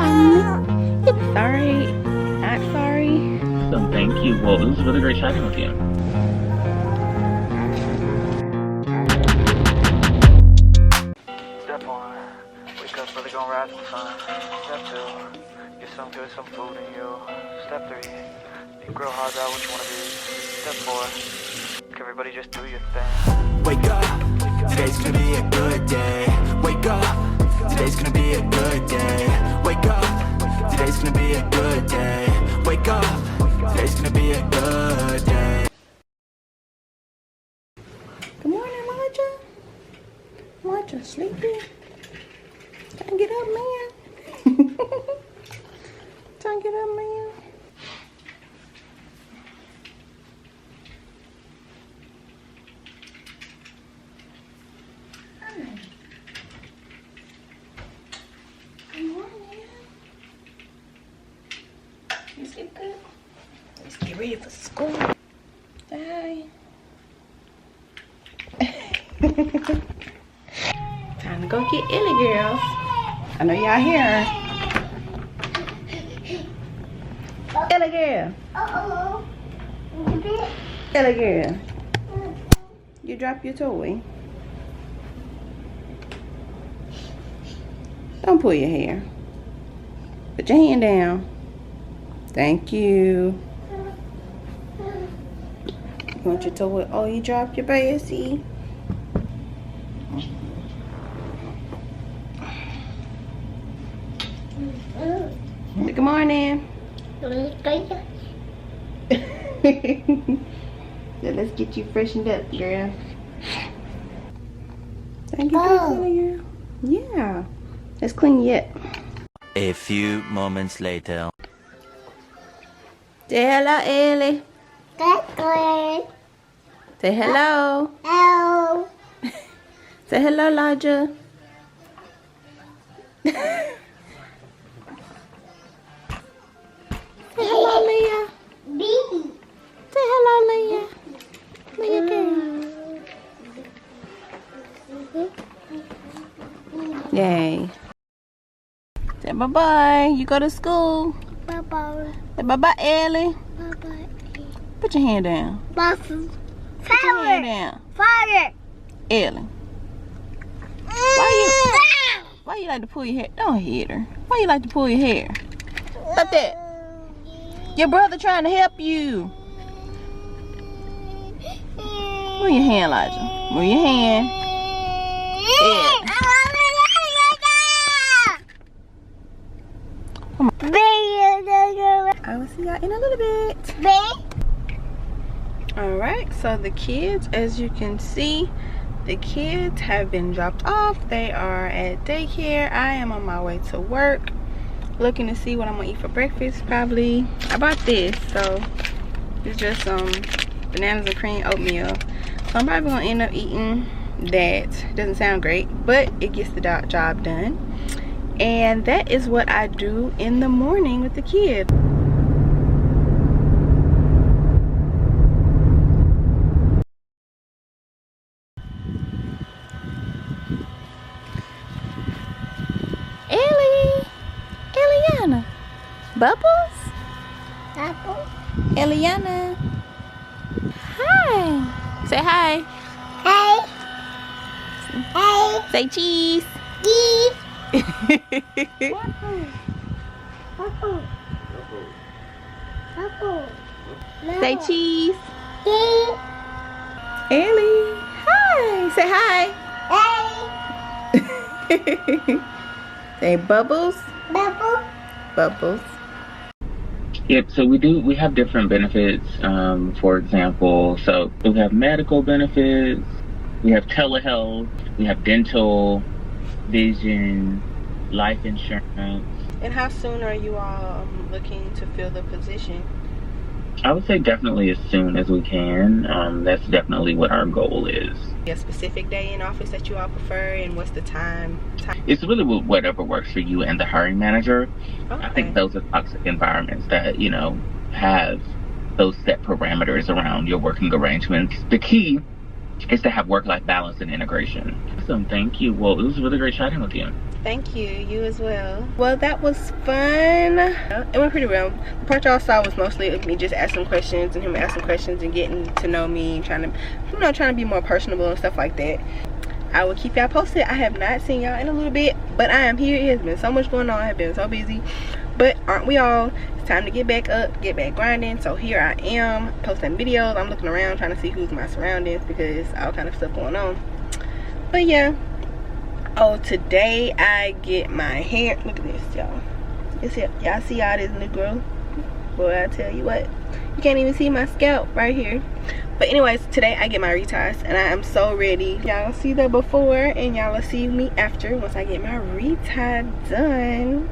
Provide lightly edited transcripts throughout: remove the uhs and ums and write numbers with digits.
Shawnee. It's sorry. Not sorry. So thank you. Well, it was really great chatting with you. Step 1, wake up, really gonna rise some sun. Step 2, get some good, some food in you. Step 3, you grow hard out what you wanna be. Step 4, everybody just do your thing. Wake up, today's gonna be a good day. Wake up, today's gonna be a good day. Wake up, today's gonna be a good day. Wake up, today's gonna be a good day. Good morning, Roger. Roger, sleepy? Trying to get up, man. Trying to get up, man. Good morning. You sleep good? Let's get ready for school. Bye. Time to go get Ellie, girls. I know y'all hear her. Ellie girl. Ellie girl. You drop your toy. Don't pull your hair. Put your hand down. Thank you. You want your toy? Oh, you dropped your bassy. Good morning. So let's get you freshened up, girl. Thank you, girl. Yeah. Let's clean you up. A few moments later. Say hello, Ellie. Say hello. Hello. Say hello, Elijah. Say hello, Leah. B. Say hello, Leah. Leah girl. Yay. Say bye-bye. You go to school. Bye-bye. Say bye-bye, Ellie. Bye-bye. Put your hand down. Bye. Put your hand down. Fire. Ellie. Why you like to pull your hair? Don't hit her. Why you like to pull your hair? Stop that. Your brother trying to help you. Move your hand, Elijah. Move your hand. Ellie. Come on. I will see y'all in a little bit. Alright, so the kids, as you can see, the kids have been dropped off. They are at daycare. I am on my way to work, looking to see what I'm gonna eat for breakfast. Probably, I bought this, so it's just some bananas and cream oatmeal. So I'm probably gonna end up eating that. Doesn't sound great, but it gets the job done. And that is what I do in the morning with the kids. Eliana. Bubbles? Apple. Eliana. Hi. Say hi. Hey. Hey. Say cheese. Cheese. Say cheese. Cheese. Ellie. Hi. Say hi. Hey. Say bubbles. Bubble. Bubbles. Yep, so we have different benefits, for example, so we have medical benefits, we have telehealth, we have dental, vision, life insurance. And how soon are you all looking to fill the position? I would say definitely as soon as we can. That's definitely what our goal is. A specific day in office that you all prefer, and what's the time? It's really whatever works for you and the hiring manager. Okay. I think those are toxic environments that, you know, have those set parameters around your working arrangements. The key is to have work-life balance and integration. Awesome, thank you. Well, it was really great chatting with you. Thank you, you as well. Well, that was fun. It went pretty well. The part y'all saw was mostly me just asking questions and him asking questions and getting to know me and trying to be more personable and stuff like that. I will keep y'all posted. I have not seen y'all in a little bit, but I am here. It has been so much going on. I have been so busy, but aren't we all? It's time to get back up, get back grinding. So here I am posting videos. I'm looking around trying to see who's my surroundings because all kind of stuff going on. But yeah. Oh, today I get my hair. Look at this, y'all. Y'all see all this new growth? Boy, I tell you what, you can't even see my scalp right here. But anyways, today I get my reties and I am so ready. Y'all see the before and y'all will see me after once I get my retie done.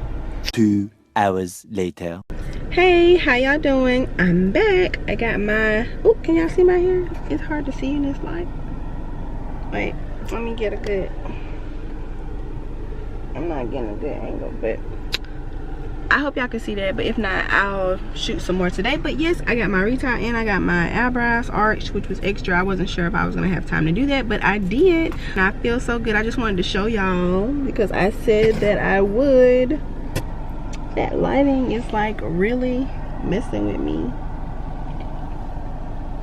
2 hours later. Hey, how y'all doing? I'm back. I got my, oh, can y'all see my hair? It's hard to see in this light. Wait, let me get a good, I'm not getting a good angle, but I hope y'all can see that. But if not, I'll shoot some more today. But yes, I got my retie and I got my eyebrows arched, which was extra. I wasn't sure if I was gonna have time to do that, but I did and I feel so good. I just wanted to show y'all because I said that I would. That lighting is like really messing with me.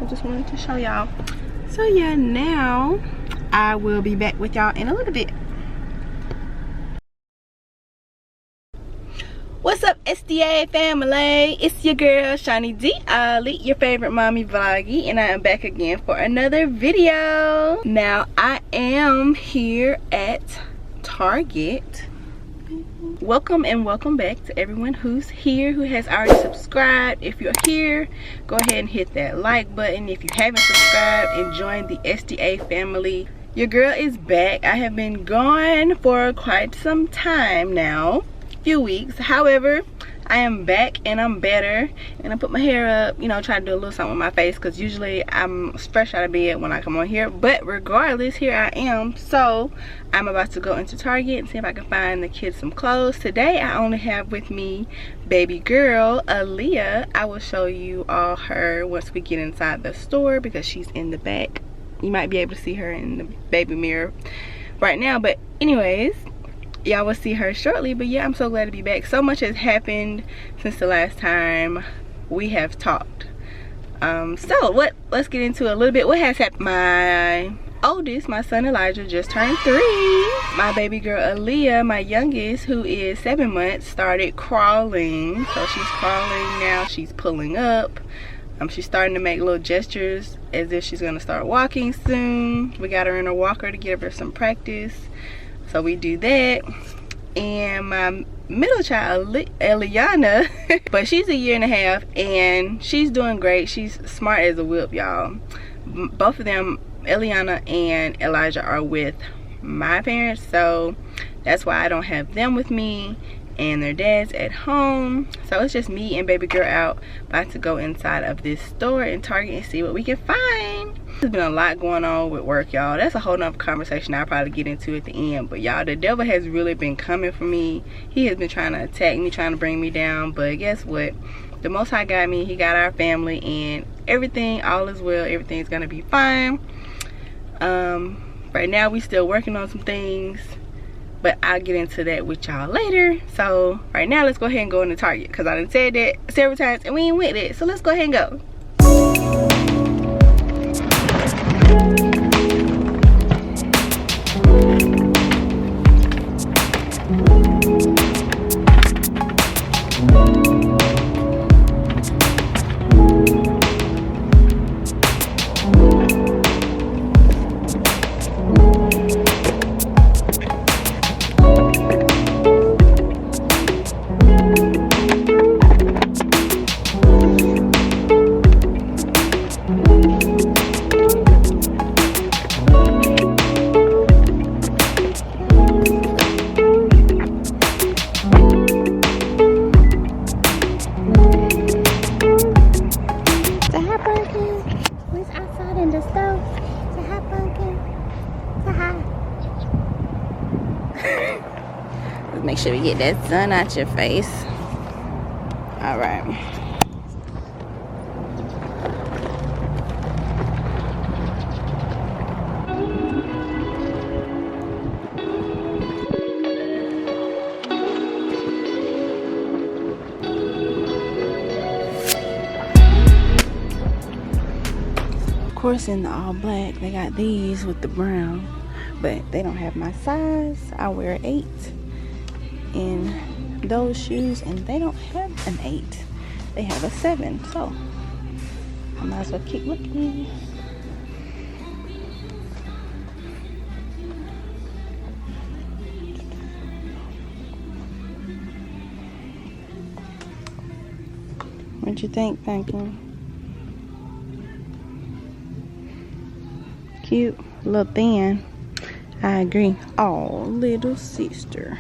I just wanted to show y'all. So yeah, now I will be back with y'all in a little bit. What's up, SDA family? It's your girl SHAUNIE DITL, your favorite mommy vloggy, and I am back again for another video. Now I am here at Target. Welcome and welcome back to everyone who's here, who has already subscribed. If you're here, go ahead and hit that like button. If you haven't subscribed and joined the SDA family, your girl is back. I have been gone for quite some time now. Few weeks. However, I am back and I'm better, and I put my hair up, you know, try to do a little something with my face because usually I'm fresh out of bed when I come on here. But regardless, here I am. So I'm about to go into Target and see if I can find the kids some clothes. Today I only have with me baby girl Aaliyah. I will show you all her once we get inside the store because she's in the back. You might be able to see her in the baby mirror right now, but anyways, y'all will see her shortly. But yeah, I'm so glad to be back. So much has happened since the last time we have talked. Let's get into a little bit what has happened. My oldest, my son Elijah, just turned 3. My baby girl Aaliyah, my youngest, who is 7 months, started crawling. So she's crawling now, she's pulling up. She's starting to make little gestures as if she's gonna start walking soon. We got her in a walker to give her some practice. So we do that. And my middle child, Eliana, but she's 1.5 years and she's doing great. She's smart as a whip, y'all. Both of them, Eliana and Elijah, are with my parents, so that's why I don't have them with me, and their dad's at home. So it's just me and baby girl out, about to go inside of this store in Target and see what we can find. There's been a lot going on with work, y'all. That's a whole nother conversation I'll probably get into at the end. But y'all, the devil has really been coming for me. He has been trying to attack me, trying to bring me down. But guess what? The Most High got me. He got our family, and everything, all is well. Everything's gonna be fine. Right now we still working on some things, but I'll get into that with y'all later. So right now, let's go ahead and go into Target, because I done said that several times and we ain't with it. So let's go ahead and go. Make sure we get that sun out your face. All right. course, in the all black, they got these with the brown, but they don't have my size. I wear 8 in those shoes, and they don't have an 8. They have a 7, so I might as well keep looking. What you think, Pumpkin? Cute, a little thin. I agree. Oh, little sister.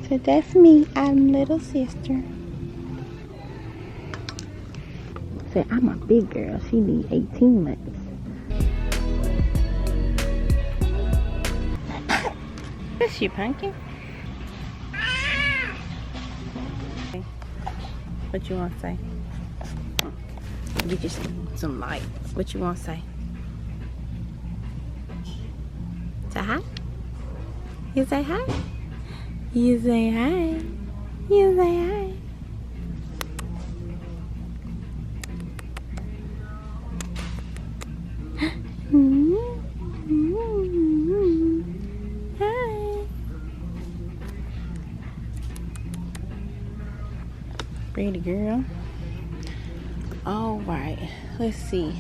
So that's me. I'm little sister. So I'm a big girl. She need 18 months. That's you, Pumpkin. What you want to say? Get you some light. What you want to say? Say hi? You say hi? You say hi. You say hi. Hi. Pretty girl. All right. Let's see.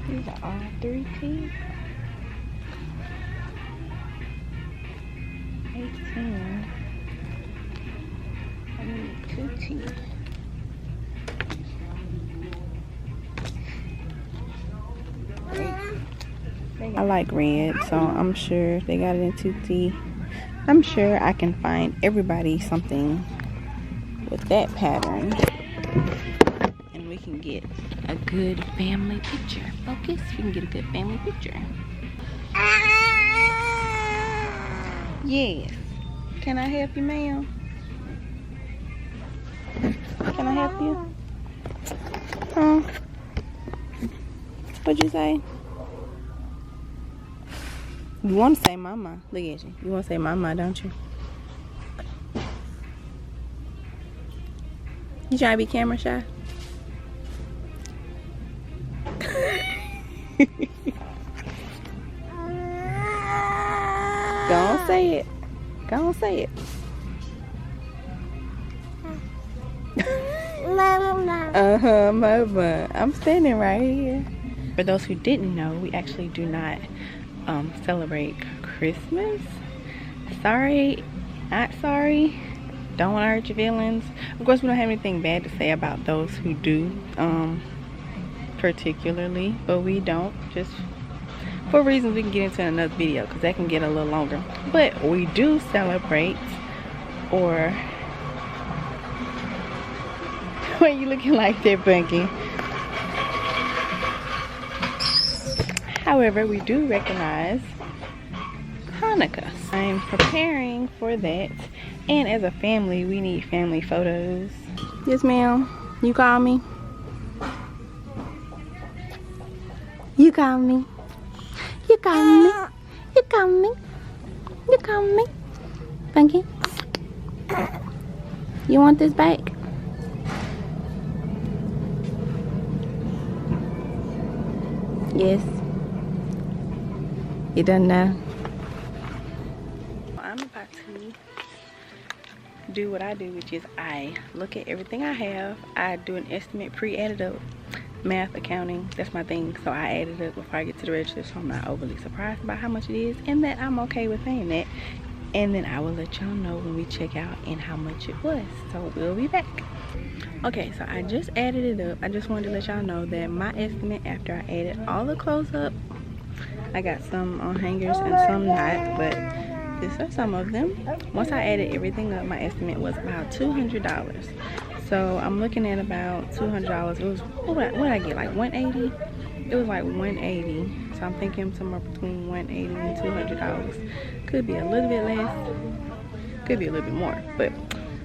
These are all 3 teeth. 18. I need 2 teeth. I like red, so I'm sure they got it in 2 teeth. I'm sure I can find everybody something with that pattern, and we can get a good family picture. Focus. We can get a good family picture. Yes. Can I help you, ma'am? Can I help you? Huh? What'd you say? You want to say mama. Look at you. You want to say mama, don't you? You trying to be camera shy? Go on, say it. Go on, say it. Mama. Mama. I'm standing right here. For those who didn't know, we actually do not celebrate Christmas. Sorry, not sorry. Don't want to hurt your feelings. Of course, we don't have anything bad to say about those who do, particularly, but we don't, just for reasons we can get into in another video, because that can get a little longer. But we do celebrate, or why are you looking like that, Bunky? However, we do recognize Hanukkah. I'm preparing for that, and as a family, we need family photos. Yes, ma'am. You call me? You call me? You call me? You call me? You call me? Bunky? You want this back? Yes. You don't know. I'm about to do what I do, which is I look at everything I have. I do an estimate, pre-added up, math, accounting. That's my thing. So I add it up before I get to the register, so I'm not overly surprised about how much it is, and that I'm okay with paying that. And then I will let y'all know when we check out and how much it was. So we'll be back. Okay, so I just added it up. I just wanted to let y'all know that my estimate, after I added all the clothes up, I got some on hangers and some not, but these are some of them. Once I added everything up, my estimate was about $200. So I'm looking at about $200. It was, what did I get, like 180? It was like 180. So I'm thinking somewhere between 180 and $200. Could be a little bit less, could be a little bit more, but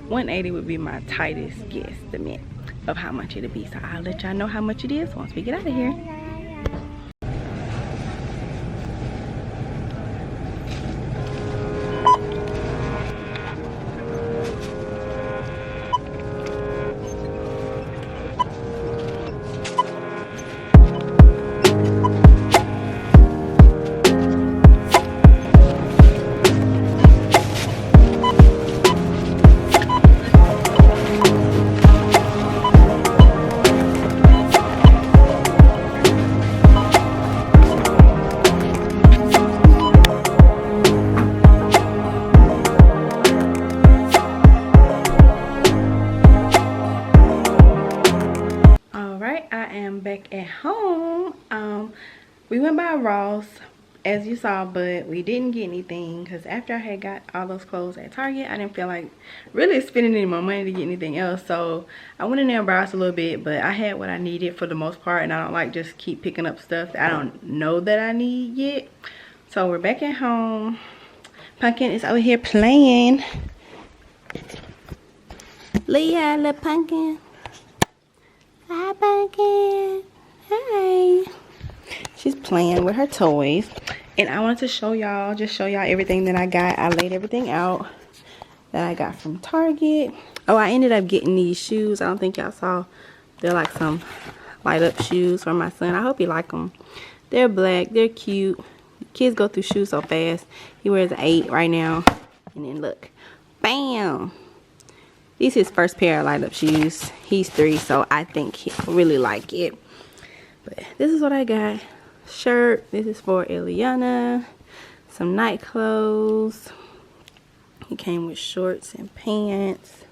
180 would be my tightest guesstimate of how much it'll be. So I'll let y'all know how much it is once we get out of here. am back at home. We went by Ross, as you saw, but we didn't get anything because after I had got all those clothes at Target, I didn't feel like really spending any more money to get anything else. So I went in there and browsed a little bit, but I had what I needed for the most part, and I don't like just keep picking up stuff that I don't know that I need yet. So we're back at home. Pumpkin is over here playing. Leah, little pumpkin. Hi, pumpkin. Hi. She's playing with her toys. And I wanted to show y'all, just show y'all everything that I got. I laid everything out that I got from Target. Oh, I ended up getting these shoes. I don't think y'all saw. They're like some light up shoes for my son. I hope you like them. They're black. They're cute. Kids go through shoes so fast. He wears an 8 right now. And then look. Bam! These his first pair of light up shoes. He's 3, so I think he'll really like it. But this is what I got. Shirt. This is for Eliana. Some night clothes. It came with shorts and pants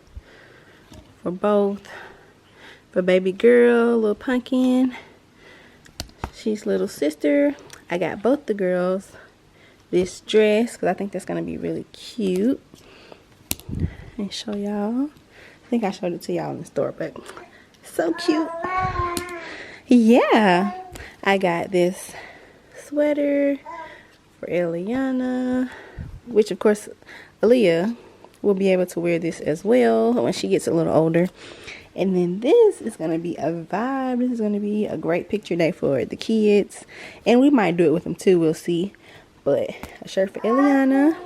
for both. For baby girl, little pumpkin. She's little sister. I got both the girls this dress because I think that's going to be really cute. And show y'all. I think I showed it to y'all in the store, but so cute. Yeah. I got this sweater for Eliana, which of course Aaliyah will be able to wear this as well when she gets a little older. And then this is going to be a vibe. This is going to be a great picture day for the kids. And we might do it with them too. We'll see. But a shirt for Eliana.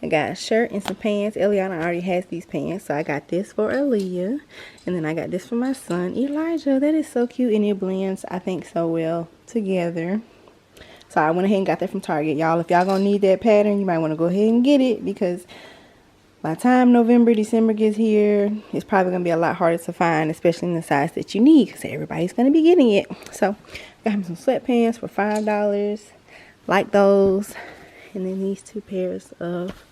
I got a shirt and some pants. Eliana already has these pants. So I got this for Aaliyah. And then I got this for my son, Elijah. That is so cute. And it blends, I think, so well together. So I went ahead and got that from Target. Y'all, if y'all going to need that pattern, you might want to go ahead and get it. Because by the time November, December gets here, it's probably going to be a lot harder to find, especially in the size that you need, because everybody's going to be getting it. So, got him some sweatpants for $5. Like those. And then these 2 pairs of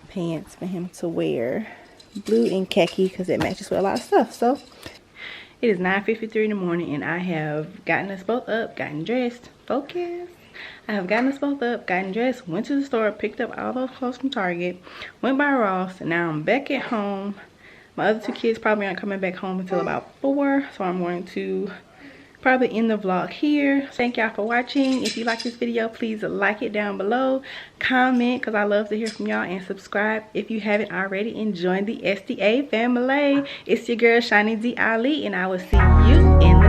pants for him to wear. Blue and khaki, because it matches with a lot of stuff. So, it is 9:53 in the morning, and I have gotten us both up, gotten dressed. Focus. I have gotten us both up, gotten dressed, went to the store, picked up all those clothes from Target, went by Ross, and now I'm back at home. My other 2 kids probably aren't coming back home until about 4, so I'm going to probably end the vlog here. Thank y'all for watching. If you like this video, please like it down below, comment, because I love to hear from y'all, and subscribe if you haven't already, and join the SDA family. It's your girl, Shaunie D. Ali, and I will see you in the